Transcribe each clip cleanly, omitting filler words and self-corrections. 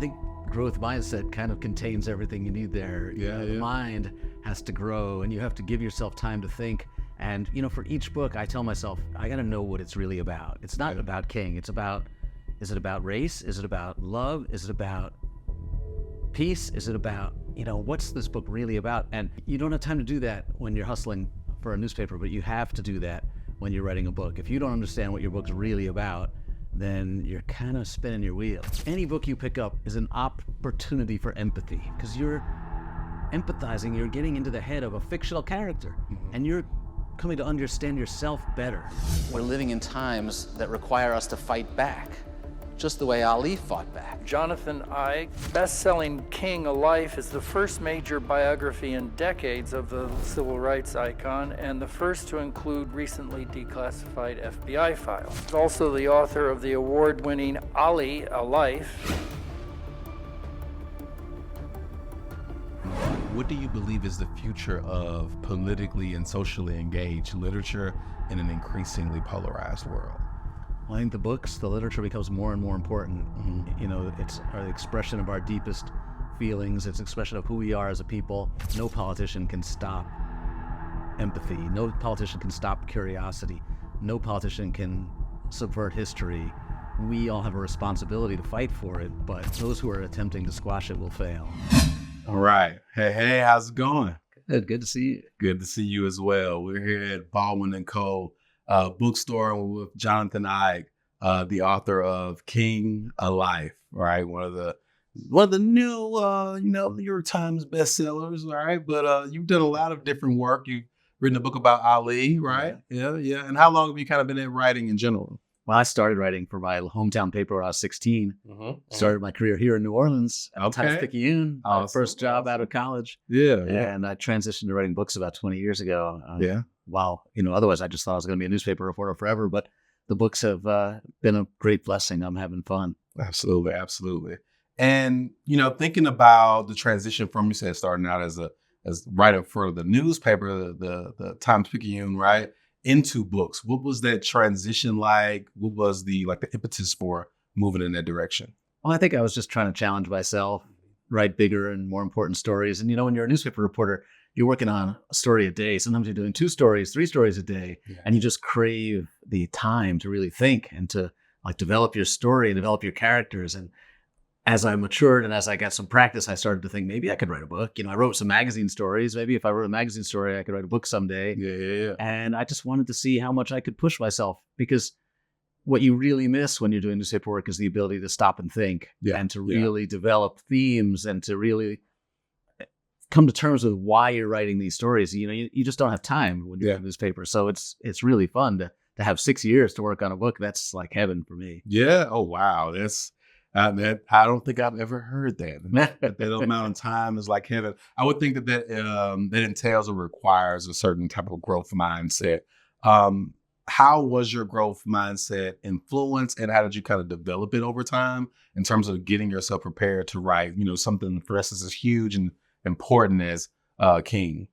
think growth mindset kind of contains everything you need there. The mind has to grow, and you have to give yourself time to think. And for each book, I tell myself, I got to know what it's really about. It's not about king. It's about, is it about race? Is it about love? Is it about peace? Is it about, what's this book really about? And you don't have time to do that when you're hustling for a newspaper, but you have to do that when you're writing a book. If you don't understand what your book's really about, then you're kind of spinning your wheels. Any book you pick up is an opportunity for empathy, because you're empathizing, you're getting into the head of a fictional character, and you're coming to understand yourself better. We're living in times that require us to fight back, just the way Ali fought back. Jonathan Eig, best-selling King A Life, is the first major biography in decades of the civil rights icon, and the first to include recently declassified FBI files. He's also the author of the award-winning Ali, A Life. What do you believe is the future of politically and socially engaged literature in an increasingly polarized world? Well, I think the literature becomes more and more important. It's the expression of our deepest feelings. It's an expression of who we are as a people. No politician can stop empathy. No politician can stop curiosity. No politician can subvert history. We all have a responsibility to fight for it, but those who are attempting to squash it will fail. All right. Hey, how's it going? Good to see you. Good to see you as well. We're here at Baldwin Co. Bookstore with Jonathan Eig, the author of King A Life, right? One of the new, New York Times bestsellers, right? But you've done a lot of different work. You've written a book about Ali, right? Yeah. And how long have you kind of been at writing in general? Well, I started writing for my hometown paper when I was 16. Started my career here in New Orleans at Times-Picayune, my first job out of college. Yeah. And I transitioned to writing books about 20 years ago. While, otherwise I just thought I was going to be a newspaper reporter forever. But the books have been a great blessing. I'm having fun. Absolutely. And, thinking about the transition from, you said, starting out as writer for the newspaper, the Times-Picayune, right, into books. What was that transition like? What was the impetus for moving in that direction? Well, I think I was just trying to challenge myself, write bigger and more important stories. And, when you're a newspaper reporter, you're working on a story a day. Sometimes you're doing 2 stories, 3 stories a day, and you just crave the time to really think and to develop your story and develop your characters. And as I matured and as I got some practice, I started to think maybe I could write a book. I wrote some magazine stories. Maybe if I wrote a magazine story, I could write a book someday. Yeah. And I just wanted to see how much I could push myself, because what you really miss when you're doing newspaper work is the ability to stop and think and to really develop themes and to really come to terms with why you're writing these stories. You just don't have time when you're in a newspaper. So it's really fun to have 6 years to work on a book. That's like heaven for me. Yeah. Oh, wow. That's I don't think I've ever heard that. That amount of time is like heaven. I would think that entails or requires a certain type of growth mindset. How was your growth mindset influenced, and how did you kind of develop it over time in terms of getting yourself prepared to write, something for us as huge and important as King?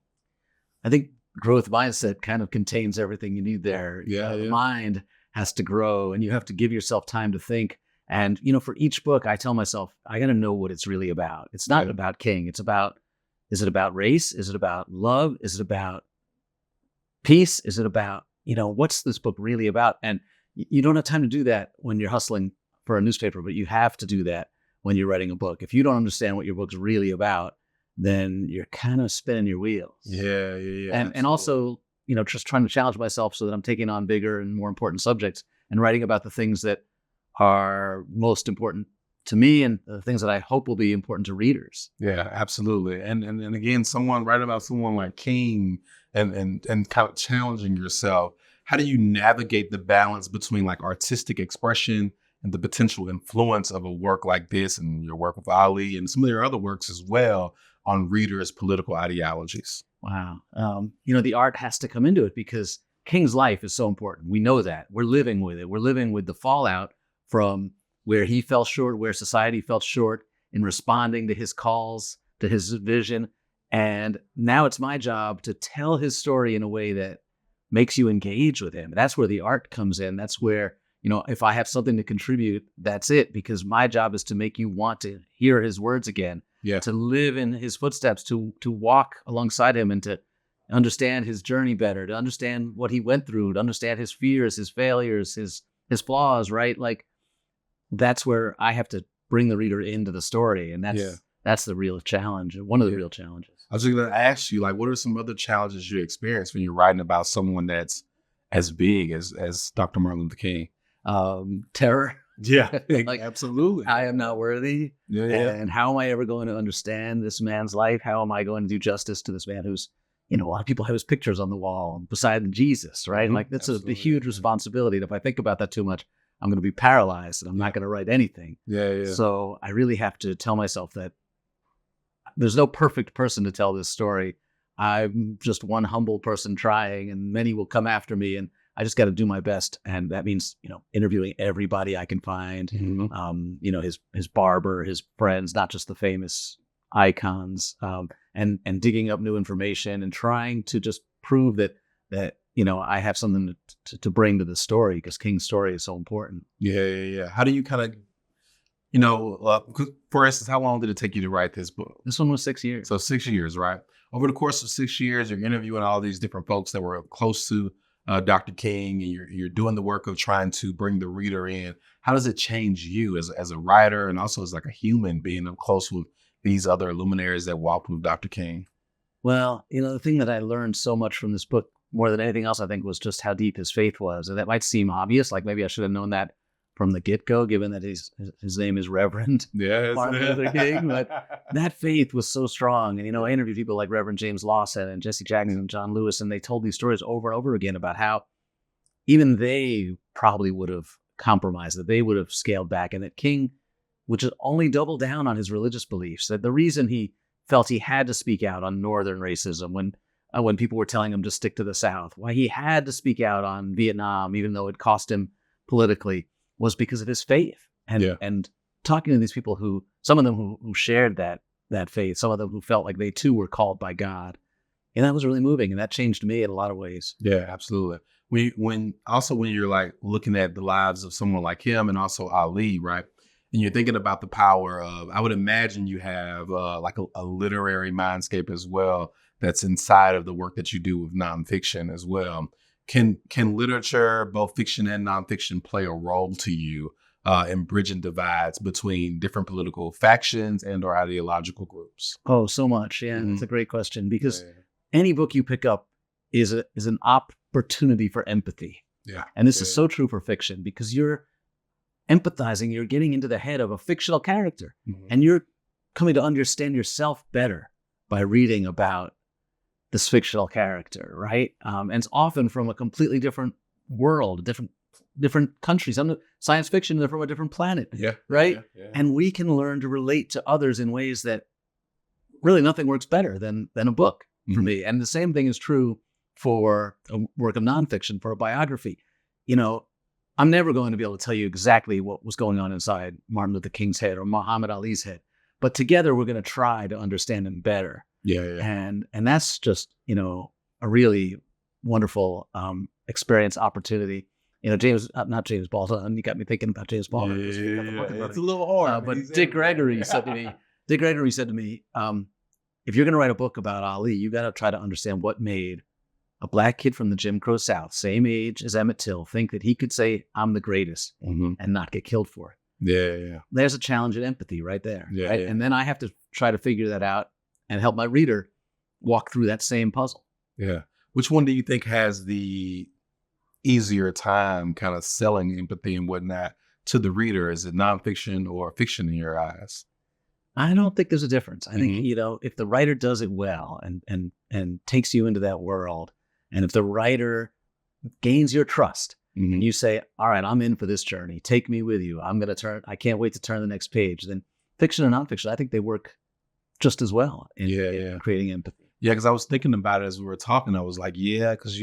I think growth mindset kind of contains everything you need there. The mind has to grow, and you have to give yourself time to think. And, for each book, I tell myself, I got to know what it's really about. It's not about King. It's about, is it about race? Is it about love? Is it about peace? Is it about, what's this book really about? And you don't have time to do that when you're hustling for a newspaper, but you have to do that when you're writing a book. If you don't understand what your book's really about, then you're kind of spinning your wheels. Yeah. And also, just trying to challenge myself so that I'm taking on bigger and more important subjects and writing about the things that are most important to me and the things that I hope will be important to readers. Yeah, absolutely. And again, writing about someone like King and kind of challenging yourself. How do you navigate the balance between artistic expression and the potential influence of a work like this and your work with Ali and some of your other works as well on readers' political ideologies? Wow. The art has to come into it because King's life is so important. We know that. We're living with it. We're living with the fallout from where he fell short, where society fell short in responding to his calls, to his vision. And now it's my job to tell his story in a way that makes you engage with him. That's where the art comes in. That's where if I have something to contribute, that's it, because my job is to make you want to hear his words again, to live in his footsteps, to walk alongside him and to understand his journey better, to understand what he went through, to understand his fears, his failures, his flaws, right? Like, that's where I have to bring the reader into the story. And that's the real challenge, one of the real challenges. I was just going to ask you, like, what are some other challenges you experience when you're writing about someone that's as big as Dr. Martin Luther King? Terror. Yeah, like, absolutely. I am not worthy. Yeah. And how am I ever going to understand this man's life? How am I going to do justice to this man who's, a lot of people have his pictures on the wall beside Jesus, right? Like, that's a huge responsibility. And if I think about that too much, I'm going to be paralyzed and I'm not going to write anything. Yeah. So I really have to tell myself that there's no perfect person to tell this story. I'm just one humble person trying, and many will come after me. And I just got to do my best. And that means, interviewing everybody I can find, his barber, his friends, not just the famous icons, and digging up new information and trying to just prove that I have something to bring to the story, because King's story is so important. Yeah. How do you kind of, for instance, how long did it take you to write this book? This one was 6 years. So 6 years, right? Over the course of 6 years, you're interviewing all these different folks that were close to Dr. King, and you're doing the work of trying to bring the reader in. How does it change you as a writer, and also as like a human, being up close with these other luminaries that walked with Dr. King? Well, the thing that I learned so much from this book, more than anything else, I think, was just how deep his faith was. And that might seem obvious, like maybe I should have known that from the get-go, given that his name is Reverend Martin Luther King. But that faith was so strong. And, I interviewed people like Reverend James Lawson and Jesse Jackson and John Lewis, and they told these stories over and over again about how even they probably would have compromised, that they would have scaled back, and that King would just only double down on his religious beliefs. That the reason he felt he had to speak out on Northern racism when people were telling him to stick to the South, why he had to speak out on Vietnam, even though it cost him politically, was because of his faith. And talking to these people some of them who shared that faith, some of them who felt like they too were called by God. And that was really moving. And that changed me in a lot of ways. Yeah, absolutely. When you're like looking at the lives of someone like him and also Ali, right? And you're thinking about the power of, I would imagine you have like a literary mindscape as well that's inside of the work that you do with nonfiction as well. Can literature, both fiction and nonfiction, play a role to you in bridging divides between different political factions and or ideological groups? Oh, so much. Yeah, That's a great question, because any book you pick up is an opportunity for empathy. Yeah. And this is so true for fiction, because you're empathizing, you're getting into the head of a fictional character, and you're coming to understand yourself better by reading about this fictional character, right? And it's often from a completely different world, different countries. Some science fiction, they're from a different planet, right? Yeah. And we can learn to relate to others in ways that really nothing works better than a book for me. And the same thing is true for a work of nonfiction, for a biography. I'm never going to be able to tell you exactly what was going on inside Martin Luther King's head or Muhammad Ali's head, but together we're going to try to understand him better. Yeah. And that's just, a really wonderful experience, opportunity. Not James Baldwin. You got me thinking about James Baldwin. Yeah. It's a little hard. But Dick Gregory said to me, if you're going to write a book about Ali, you got to try to understand what made a black kid from the Jim Crow South, same age as Emmett Till, think that he could say, I'm the greatest, and not get killed for it. Yeah. There's a challenge in empathy right there. Yeah, right? yeah. And then I have to try to figure that out and help my reader walk through that same puzzle. Yeah. Which one do you think has the easier time kind of selling empathy and whatnot to the reader? Is it nonfiction or fiction in your eyes? I don't think there's a difference. I think, if the writer does it well and takes you into that world, and if the writer gains your trust, and you say, all right, I'm in for this journey, take me with you, I can't wait to turn the next page, then fiction and nonfiction, I think they work just as well in creating empathy. Yeah, because I was thinking about it as we were talking. I was like, because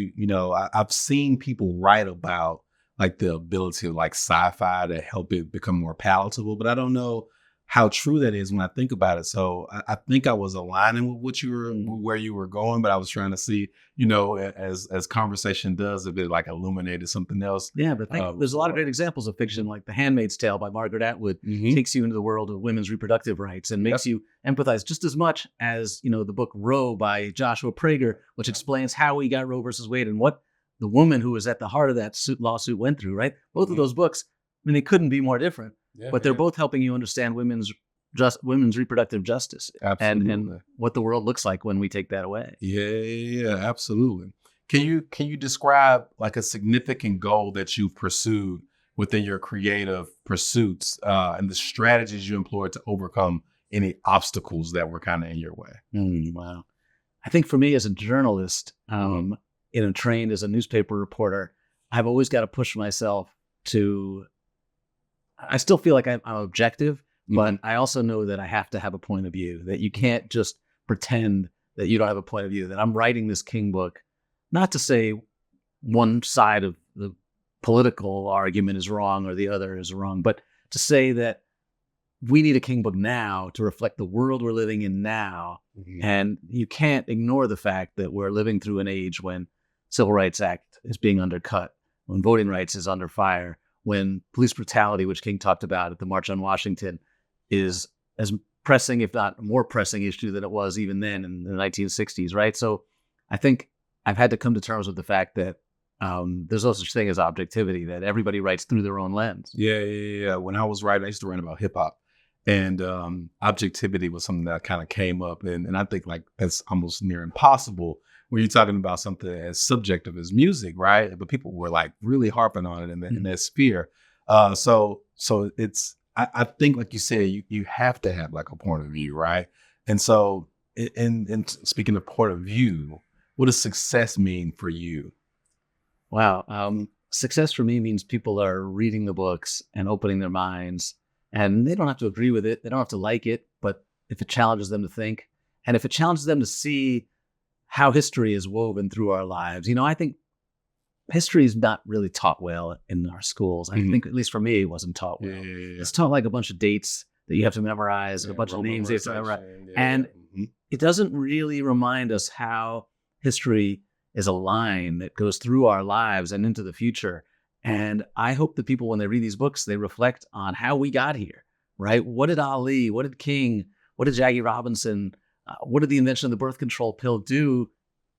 I've seen people write about like the ability of like sci-fi to help it become more palatable, but I don't know how true that is when I think about it. So I think I was aligning with what you were, where you were going, but I was trying to see, as conversation does, if it like illuminated something else. Yeah, but there's a lot of great examples of fiction, like The Handmaid's Tale by Margaret Atwood, takes you into the world of women's reproductive rights and makes you empathize just as much as, the book Roe by Joshua Prager, which explains how he got Roe versus Wade and what the woman who was at the heart of that lawsuit went through, right? Both of those books, they couldn't be more different. But they're both helping you understand women's reproductive justice and what the world looks like when we take that away. Yeah, absolutely. Can you describe like a significant goal that you've pursued within your creative pursuits and the strategies you employed to overcome any obstacles that were kind of in your way? Wow. I think for me as a journalist, trained as a newspaper reporter, I've always got to push myself to. I still feel like I'm objective, but I also know that I have to have a point of view, that you can't just pretend that you don't have a point of view, that I'm writing this King book, not to say one side of the political argument is wrong or the other is wrong, but to say that we need a King book now to reflect the world we're living in now. And you can't ignore the fact that we're living through an age when Civil Rights Act is being undercut, when voting rights is under fire, when police brutality, which King talked about at the March on Washington, is as pressing, if not more pressing issue than it was even then in the 1960s, right? So I think I've had to come to terms with the fact that there's no such thing as objectivity, that everybody writes through their own lens. Yeah. When I was writing, I used to write about hip hop, and objectivity was something that kind of came up. And I think like that's almost near impossible when you're talking about something as subjective as music, right? But people were like really harping on it in that sphere. So it's, I think, like you said, you have to have like a point of view, right? And so, in speaking of point of view, what does success mean for you? Wow. Success for me means people are reading the books and opening their minds, and they don't have to agree with it. They don't have to like it, but if it challenges them to think, and if it challenges them to see how history is woven through our lives. I think history is not really taught well in our schools. I think, at least for me, it wasn't taught well. It's taught like a bunch of dates that you have to memorize, and a bunch of names you have to memorize. And it doesn't really remind us how history is a line that goes through our lives and into the future. And I hope that people, when they read these books, they reflect on how we got here, right? What did Ali, what did King, what did Jackie Robinson, what did the invention of the birth control pill do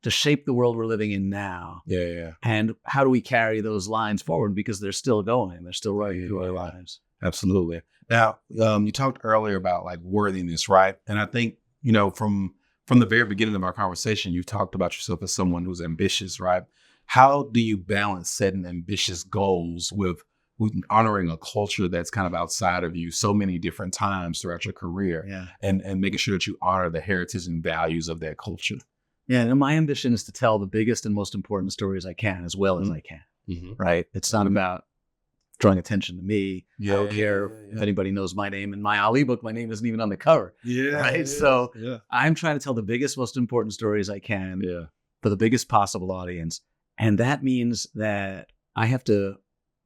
to shape the world we're living in now? Yeah. And how do we carry those lines forward? Because they're still going. They're still running through our lives. Absolutely. Now, you talked earlier about like worthiness, right? And I think, from the very beginning of our conversation, you talked about yourself as someone who's ambitious, right? How do you balance setting ambitious goals with honoring a culture that's kind of outside of you so many different times throughout your career, and making sure that you honor the heritage and values of that culture? Yeah, and my ambition is to tell the biggest and most important stories I can, as well as I can, right? It's not about drawing attention to me. I don't care if anybody knows my name. In my Ali book, my name isn't even on the cover, right? So I'm trying to tell the biggest, most important stories I can for the biggest possible audience. And that means that I have to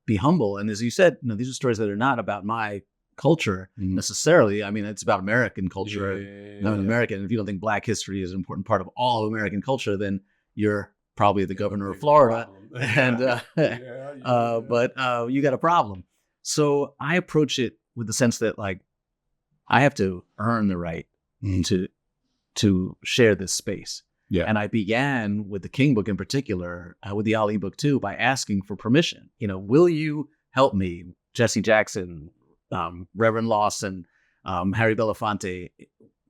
be humble. And as you said, these are stories that are not about my culture necessarily. I mean, it's about American culture. I'm an American. If you don't think Black history is an important part of all of American culture, then you're probably the governor of Florida. And but you got a problem. So I approach it with the sense that like I have to earn the right to share this space. And I began with the King book in particular, with the Ali book too, by asking for permission. Will you help me, Jesse Jackson, Reverend Lawson, Harry Belafonte?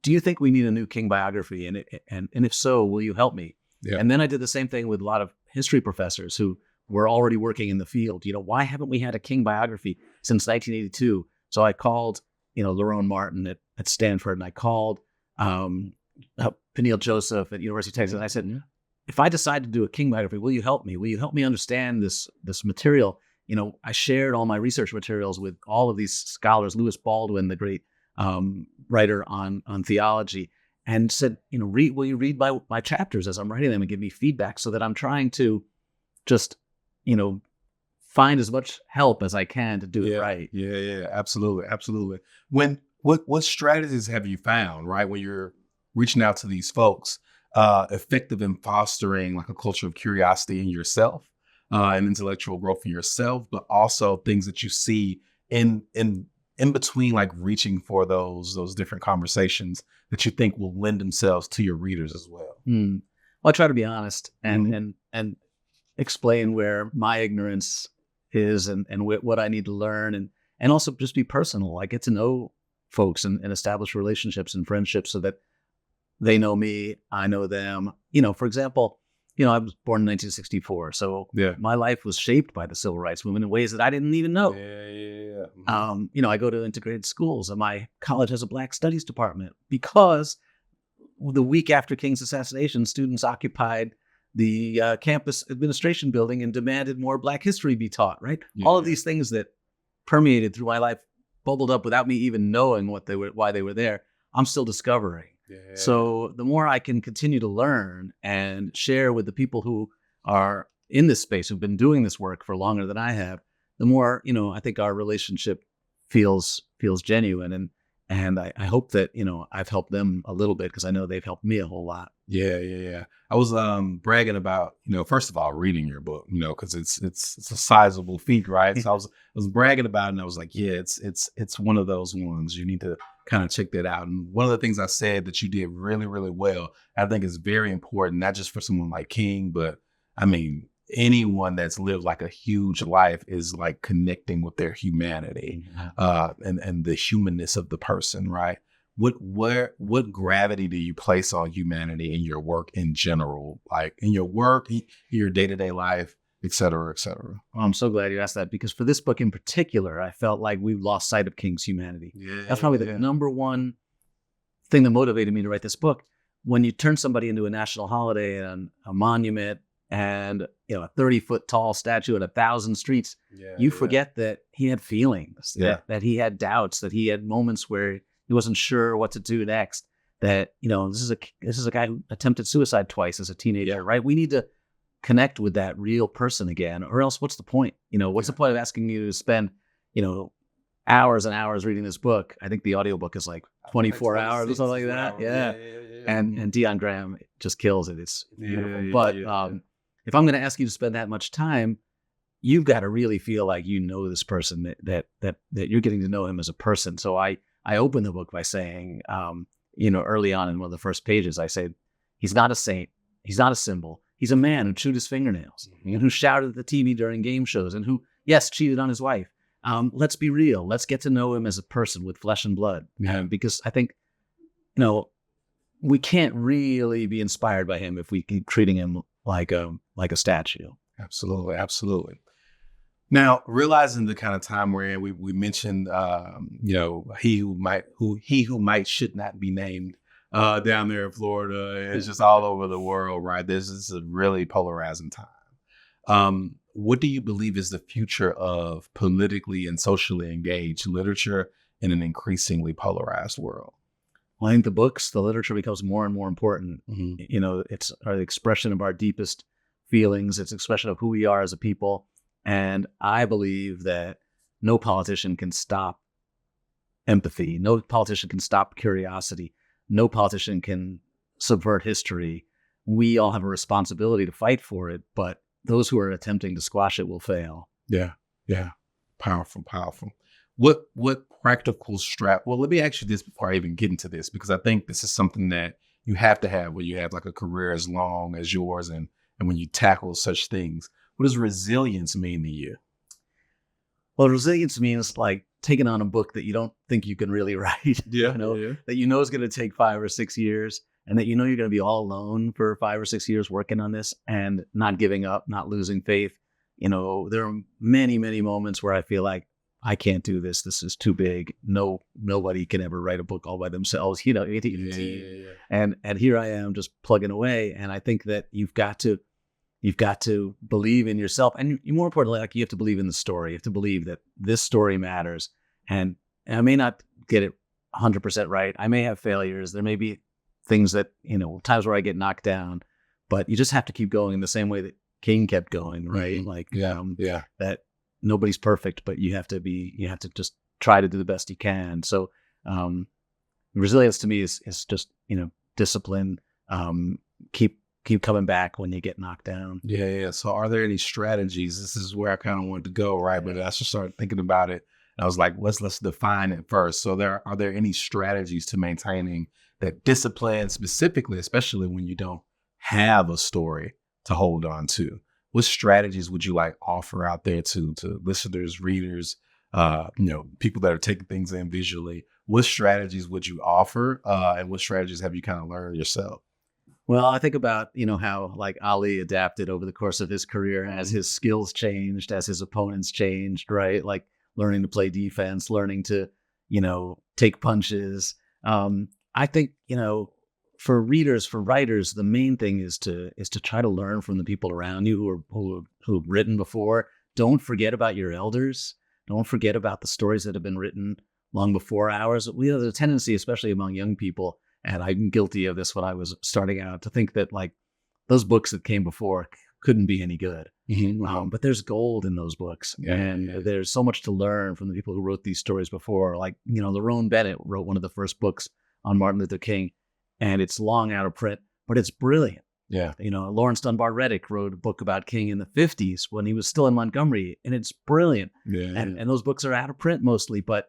Do you think we need a new King biography? And if so, will you help me? And then I did the same thing with a lot of history professors who were already working in the field. Why haven't we had a King biography since 1982? So I called, Lerone Martin at Stanford, and I called Peniel Joseph at University of Texas. And I said, if I decide to do a King biography, will you help me? Will you help me understand this material? I shared all my research materials with all of these scholars, Lewis Baldwin, the great writer on theology, and said, will you read my chapters as I'm writing them and give me feedback, so that I'm trying to just, find as much help as I can to do it right. Yeah, absolutely. When what strategies have you found, right, when you're reaching out to these folks, effective in fostering like a culture of curiosity in yourself, and intellectual growth in yourself, but also things that you see in between, like reaching for those different conversations that you think will lend themselves to your readers as well? Well, I try to be honest and explain where my ignorance is and what I need to learn, and also just be personal. I get to know folks and establish relationships and friendships so that they know me, I know them. For example, I was born in 1964, so my life was shaped by the civil rights movement in ways that I didn't even know. I go to integrated schools, and my college has a Black Studies department because the week after King's assassination, students occupied the campus administration building and demanded more Black history be taught. Right, all of these things that permeated through my life bubbled up without me even knowing why they were there. I'm still discovering. So the more I can continue to learn and share with the people who are in this space, who've been doing this work for longer than I have, the more, I think our relationship feels genuine. And I hope that, I've helped them a little bit because I know they've helped me a whole lot. Yeah. I was bragging about, first of all, reading your book, because it's a sizable feat, right? So I was bragging about it, and I was like, yeah, it's one of those ones. You need to kind of check that out. And one of the things I said that you did really, really well, I think is very important, not just for someone like King, but I mean, anyone that's lived like a huge life is like connecting with their humanity, and the humanness of the person, right? What gravity do you place on humanity in your work in general, like in your work, your day-to-day life, et cetera, et cetera? Well, I'm so glad you asked that, because for this book in particular, I felt like we lost sight of King's humanity. That's probably the number one thing that motivated me to write this book. When you turn somebody into a national holiday and a monument and a 30-foot tall statue at 1,000 streets, you forget that he had feelings, that he had doubts, that he had moments where he wasn't sure what to do next. That this is a guy who attempted suicide twice as a teenager, right? We need to connect with that real person again, or else what's the point? What's the point of asking you to spend hours and hours reading this book? I think the audiobook is like 24 hours or something like that. Yeah. And Dion Graham just kills it. It's beautiful. But if I'm going to ask you to spend that much time, you've got to really feel like this person, that you're getting to know him as a person. So I open the book by saying, early on in one of the first pages, I say, he's not a saint. He's not a symbol. He's a man who chewed his fingernails, and who shouted at the TV during game shows, and who, yes, cheated on his wife. Let's be real. Let's get to know him as a person with flesh and blood. Because I think, we can't really be inspired by him if we keep treating him like a statue. Absolutely. Now, realizing the kind of time we're in, we mentioned, he who might should not be named, down there in Florida. It's just all over the world, right? This is a really polarizing time. What do you believe is the future of politically and socially engaged literature in an increasingly polarized world? Well, I think the literature becomes more and more important. It's the expression of our deepest feelings. It's an expression of who we are as a people. And I believe that no politician can stop empathy. No politician can stop curiosity. No politician can subvert history. We all have a responsibility to fight for it, but those who are attempting to squash it will fail. Yeah. Powerful. What practical well, let me ask you this before I even get into this, because I think this is something that you have to have when you have like a career as long as yours, and when you tackle such things. What does resilience mean to you? Well, resilience means like taking on a book that you don't think you can really write. That is going to take 5 or 6 years, and that you're going to be all alone for 5 or 6 years working on this, and not giving up, not losing faith. There are many, many moments where I feel like I can't do this. This is too big. Nobody can ever write a book all by themselves. And here I am just plugging away. And I think that you've got to believe in yourself, and more importantly, like, you have to believe in the story. You have to believe that this story matters. And I may not get it 100% right. I may have failures. There may be things that, times where I get knocked down, but you just have to keep going in the same way that King kept going, right? That nobody's perfect, but you have to just try to do the best you can. So Resilience to me is just, discipline. Keep coming back when you get knocked down. Yeah. So are there any strategies? This is where I kind of wanted to go, right? But I just started thinking about it. And I was like, let's define it first. So are there any strategies to maintaining that discipline, specifically, especially when you don't have a story to hold on to? What strategies would you like offer out there to listeners, readers, people that are taking things in visually? What strategies would you offer? And what strategies have you kind of learned yourself? Well, I think about, how like Ali adapted over the course of his career as his skills changed, as his opponents changed, right? Like learning to play defense, learning to, take punches. I think, for readers, for writers, the main thing is to try to learn from the people around you who've written before. Don't forget about your elders. Don't forget about the stories that have been written long before ours. There's a tendency, especially among young people, and I'm guilty of this when I was starting out, to think that like those books that came before couldn't be any good. Mm-hmm. But there's gold in those books. There's so much to learn from the people who wrote these stories before. Like, Lerone Bennett wrote one of the first books on Martin Luther King, and it's long out of print, but it's brilliant. Yeah. Lawrence Dunbar Reddick wrote a book about King in the 50s when he was still in Montgomery, and it's brilliant. Yeah. And those books are out of print mostly, but,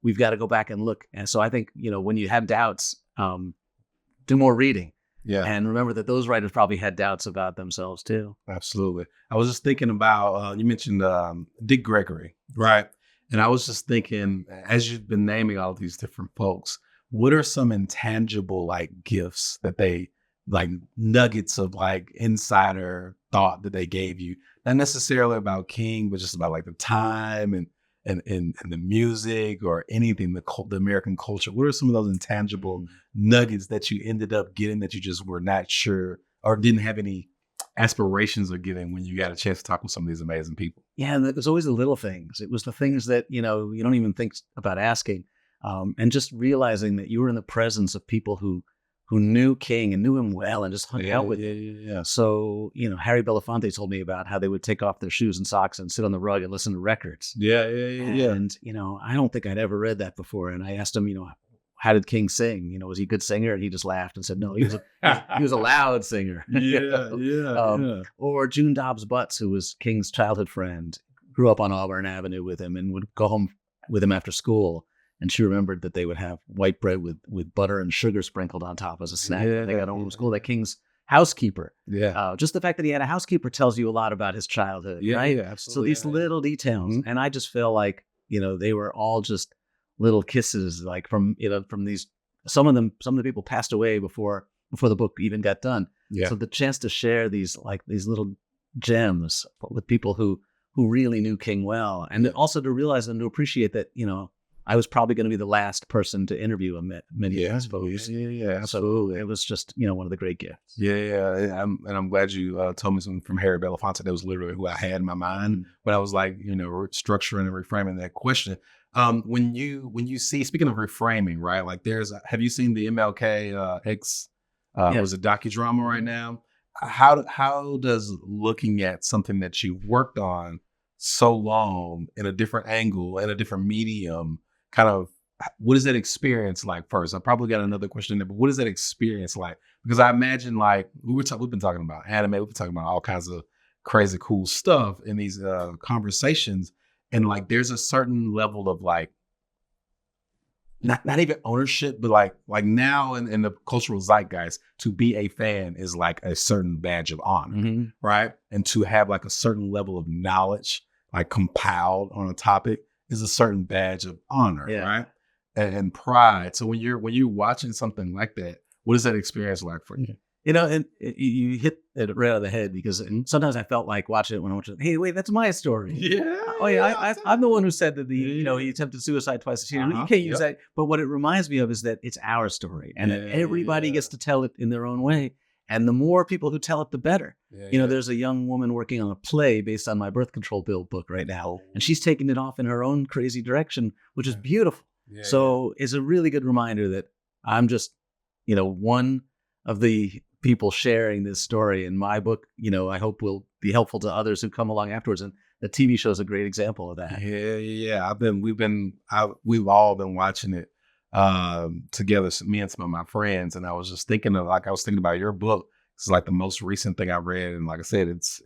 we've got to go back and look. And so I think, when you have doubts, do more reading. Yeah. And remember that those writers probably had doubts about themselves too. Absolutely. I was just thinking about, you mentioned Dick Gregory, right? And I was just thinking, as you've been naming all these different folks, what are some intangible like gifts that they, like nuggets of like insider thought that they gave you? Not necessarily about King, but just about like the time and the music or anything, the American culture. What are some of those intangible nuggets that you ended up getting that you just were not sure or didn't have any aspirations of getting when you got a chance to talk with some of these amazing people? Yeah, and it was always the little things. It was the things that, you don't even think about asking. And just realizing that you were in the presence of people who knew King and knew him well and just hung out with him. Yeah. So, Harry Belafonte told me about how they would take off their shoes and socks and sit on the rug and listen to records. Yeah. And, I don't think I'd ever read that before. And I asked him, how did King sing? Was he a good singer? And he just laughed and said, no, he was a loud singer. Yeah. Or June Dobbs Butts, who was King's childhood friend, grew up on Auburn Avenue with him and would go home with him after school. And she remembered that they would have white bread with butter and sugar sprinkled on top as a snack. They got home from school. That King's housekeeper. Yeah. Just the fact that he had a housekeeper tells you a lot about his childhood, right? Yeah, absolutely. So these little details. Mm-hmm. And I just feel like, they were all just little kisses, like from these, some of the people passed away before the book even got done. Yeah. So the chance to share these little gems with people who really knew King well. And also to realize and to appreciate that, I was probably going to be the last person to interview many of these folks. Yeah, absolutely. So it was just, one of the great gifts. Yeah. I'm glad you told me something from Harry Belafonte. That was literally who I had in my mind when I was like, structuring and reframing that question. When you see, speaking of reframing, right? Like have you seen the MLK X was a docudrama right now? How does looking at something that you've worked on so long in a different angle, in a different medium, kind of, what is that experience like first? I probably got another question there, but what is that experience like? Because I imagine like we've been talking about anime, we've been talking about all kinds of crazy cool stuff in these conversations. And like, there's a certain level of like, not even ownership, but like now in the cultural zeitgeist, to be a fan is like a certain badge of honor, right? And to have like a certain level of knowledge, like compiled on a topic, is a certain badge of honor, right? And pride. So when you're watching something like that, what is that experience like for you? And you hit it right on the head, because sometimes I felt like watching it when I watched it. Hey, wait, that's my story. Yeah. Oh yeah, I'm the one who said that he attempted suicide twice. You can't use that. But what it reminds me of is that it's our story, and that everybody gets to tell it in their own way. And the more people who tell it, the better. There's a young woman working on a play based on my birth control bill book right now, and she's taking it off in her own crazy direction, which is beautiful. So it's a really good reminder that I'm just, one of the people sharing this story, and my book, I hope will be helpful to others who come along afterwards. And the TV show is a great example of that. Yeah. We've all been watching it. together, me and some of my friends, and I was just thinking about your book. It's like the most recent thing I read, and like I said, it's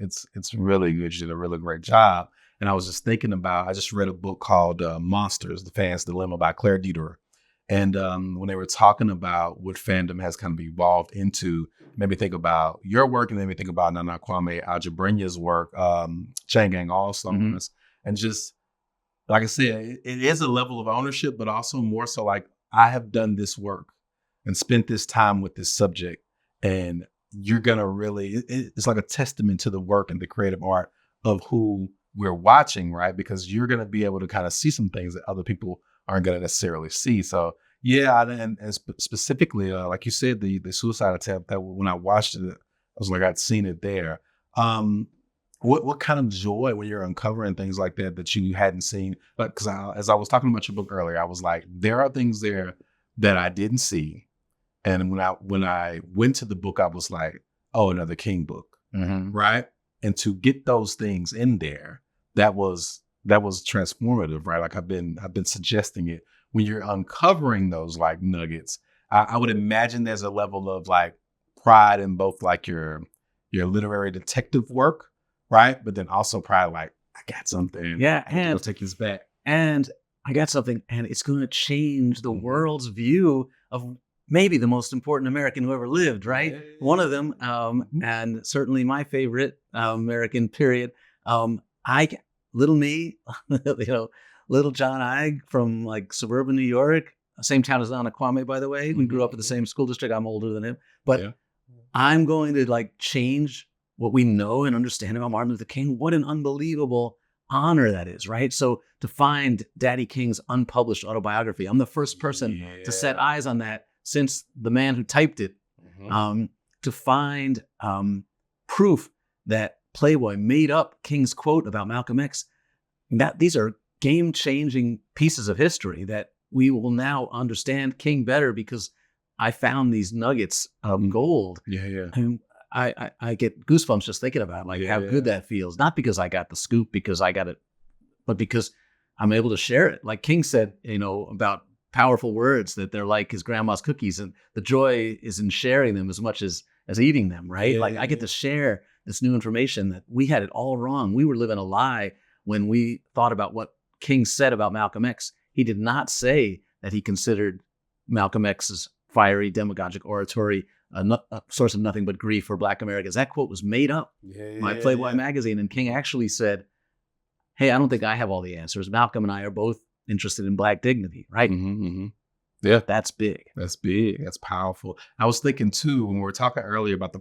really good. You did a really great job. And I was just thinking about, I just read a book called Monsters: The Fan's Dilemma by Claire Dederer. And when they were talking about what fandom has kind of evolved into, it made me think about your work, and made me think about Nana Kwame Adjabrenya's work, Chain Gang All Stars, and just like I said, it is a level of ownership, but also more so like, I have done this work and spent this time with this subject, and you're gonna really, it's like a testament to the work and the creative art of who we're watching, right? Because you're gonna be able to kind of see some things that other people aren't gonna necessarily see. So yeah, and specifically, like you said, the suicide attempt, that when I watched it, I was like, I'd seen it there. What kind of joy when you're uncovering things like that you hadn't seen? But because as I was talking about your book earlier, I was like, there are things there that I didn't see, and when I went to the book, I was like, oh, another King book, right? And to get those things in there, that was transformative, right? Like I've been suggesting it. When you're uncovering those like nuggets, I would imagine there's a level of like pride in both like your literary detective work, right? But then also pride, like, I got something. Yeah, and I'll take this back. And I got something, and it's going to change the world's view of maybe the most important American who ever lived, right? Yeah. One of them, and certainly my favorite American, period. Little me, little John Eig from like suburban New York, same town as Nana Kwame, by the way. We grew up in the same school district. I'm older than him, but I'm going to like change what we know and understand about Martin Luther King. What an unbelievable honor that is, right? So to find Daddy King's unpublished autobiography, I'm the first person to set eyes on that since the man who typed it, to find proof that Playboy made up King's quote about Malcolm X. These are game-changing pieces of history that we will now understand King better because I found these nuggets of gold. And I get goosebumps just thinking about how good that feels. Not because I got the scoop, because I got it, but because I'm able to share it. Like King said, about powerful words, that they're like his grandma's cookies, and the joy is in sharing them as much as eating them, right? I get to share this new information that we had it all wrong. We were living a lie when we thought about what King said about Malcolm X. He did not say that he considered Malcolm X's fiery demagogic oratory a source of nothing but grief for Black Americans. That quote was made up by Playboy magazine, and King actually said, hey, I don't think I have all the answers. Malcolm and I are both interested in Black dignity, right? Yeah, that's big. That's big. That's powerful. I was thinking too, when we were talking earlier about the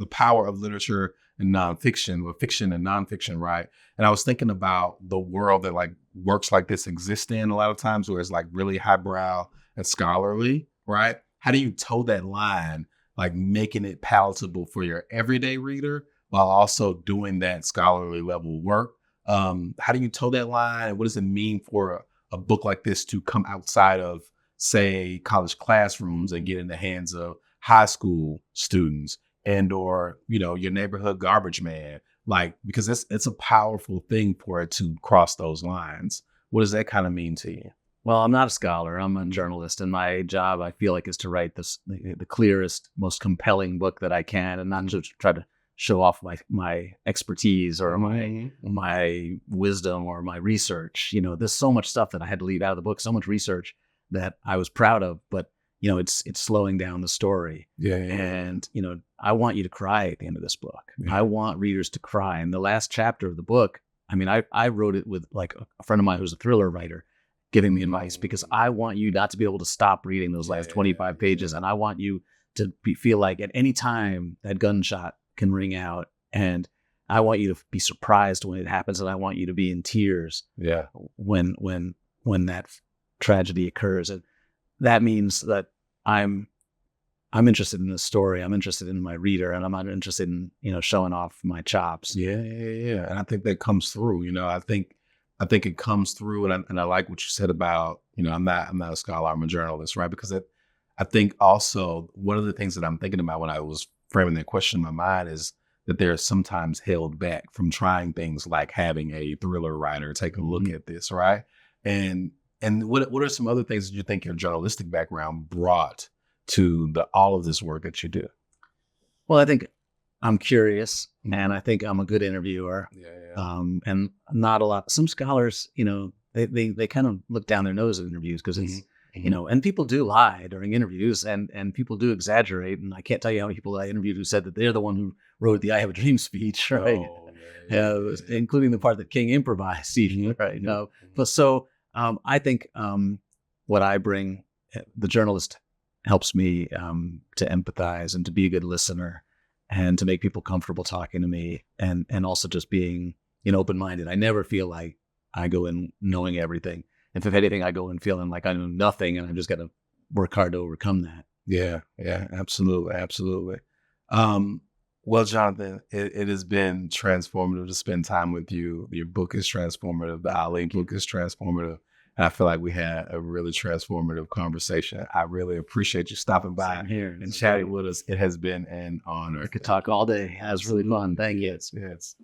power of literature and nonfiction, or fiction and nonfiction, right? And I was thinking about the world that like works like this exists in a lot of times, where it's like really highbrow and scholarly, right? How do you toe that line, like making it palatable for your everyday reader while also doing that scholarly level work? How do you toe that line? And what does it mean for a book like this to come outside of, say, college classrooms and get in the hands of high school students or, your neighborhood garbage man? Like, because it's a powerful thing for it to cross those lines. What does that kind of mean to you? Well, I'm not a scholar. I'm a journalist, and my job, I feel like, is to write the clearest, most compelling book that I can, and not just try to show off my expertise or my wisdom or my research. There's so much stuff that I had to leave out of the book, so much research that I was proud of, but it's slowing down the story. And I want you to cry at the end of this book. I want readers to cry. And the last chapter of the book, I wrote it with like a friend of mine who's a thriller writer giving me advice, because I want you not to be able to stop reading those last 25 pages. And I want you to feel like at any time that gunshot can ring out, and I want you to be surprised when it happens, and I want you to be in tears when that tragedy occurs. And that means that I'm interested in the story. I'm interested in my reader, and I'm not interested in showing off my chops. And I think that comes through. I think it comes through, and I like what you said about I'm not a scholar, I'm a journalist, right? Because I think also one of the things that I'm thinking about when I was framing that question in my mind is that they're sometimes held back from trying things like having a thriller writer take a look at this, right? And And what are some other things that you think your journalistic background brought to all of this work that you do? Well, I think I'm curious, and I think I'm a good interviewer. And not a lot. Some scholars, they kind of look down their nose at interviews because it's, and people do lie during interviews, and people do exaggerate. And I can't tell you how many people I interviewed who said that they're the one who wrote the "I Have a Dream" speech, right? Including the part that King improvised, even, right? But so I think what I bring, the journalist helps me to empathize and to be a good listener and to make people comfortable talking to me, and also just being, open-minded. I never feel like I go in knowing everything. If anything, I go in feeling like I know nothing, and I just got to work hard to overcome that. Yeah, absolutely. Well, Jonathan, it has been transformative to spend time with you. Your book is transformative. The Ali book is transformative. And I feel like we had a really transformative conversation. I really appreciate you stopping by and chatting with us. It has been an honor. I could talk all day. It was really fun. Thank you. Yes.